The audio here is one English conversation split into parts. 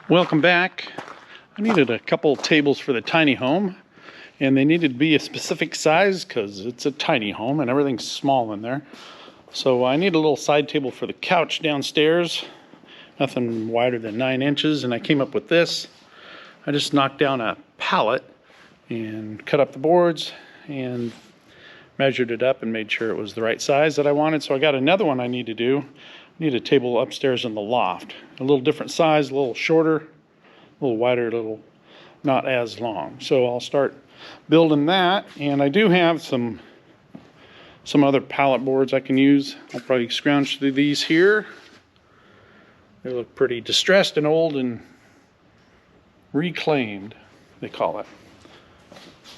Welcome back. I needed a couple tables for the tiny home, and they needed to be a specific size because it's a tiny home and everything's small in there. So I need a little side table for the couch downstairs, nothing wider than 9 inches, and I came up with this. I just knocked down a pallet and cut up the boards and measured it up and made sure it was the right size that I wanted. So I got another one I need to do. I need a table upstairs in the loft, a little different size, a little shorter, a little wider, a little not as long. So I'll start building that, and I do have some other pallet boards I can use. I'll probably scrounge through these here. They look pretty distressed and old and reclaimed, they call it.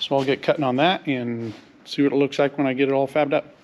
So I'll get cutting on that and see what it looks like when I get it all fabbed up.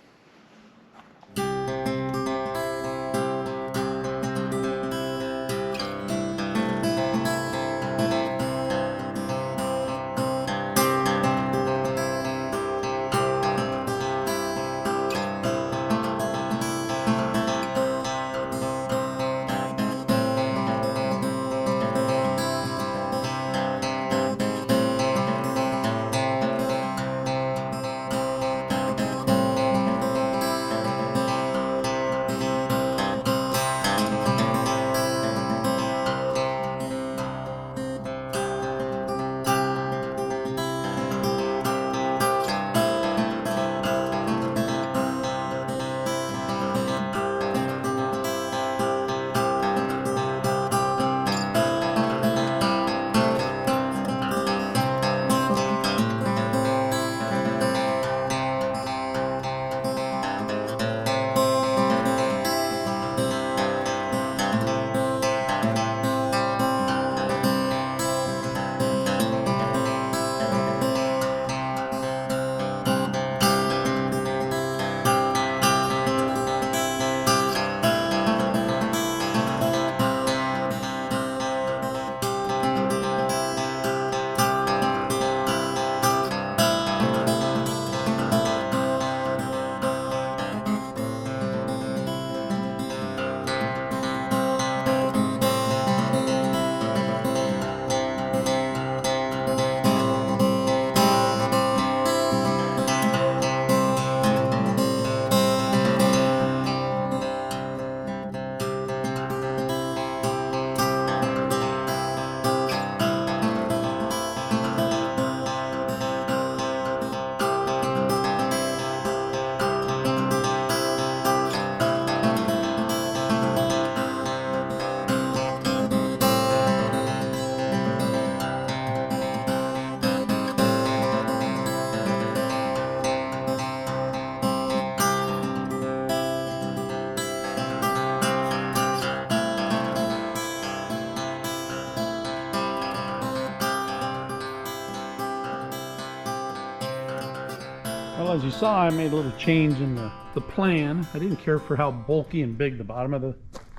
Well, as you saw, I made a little change in the plan. I didn't care for how bulky and big the bottom of the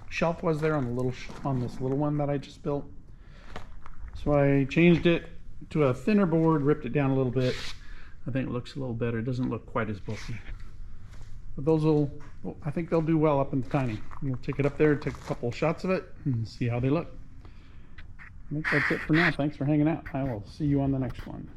shelf was there on this little one that I just built. So I changed it to a thinner board, ripped it down a little bit. I think it looks a little better. It doesn't look quite as bulky. But I think they'll do well up in the tiny. We'll take it up there, take a couple of shots of it, and see how they look. I think that's it for now. Thanks for hanging out. I will see you on the next one.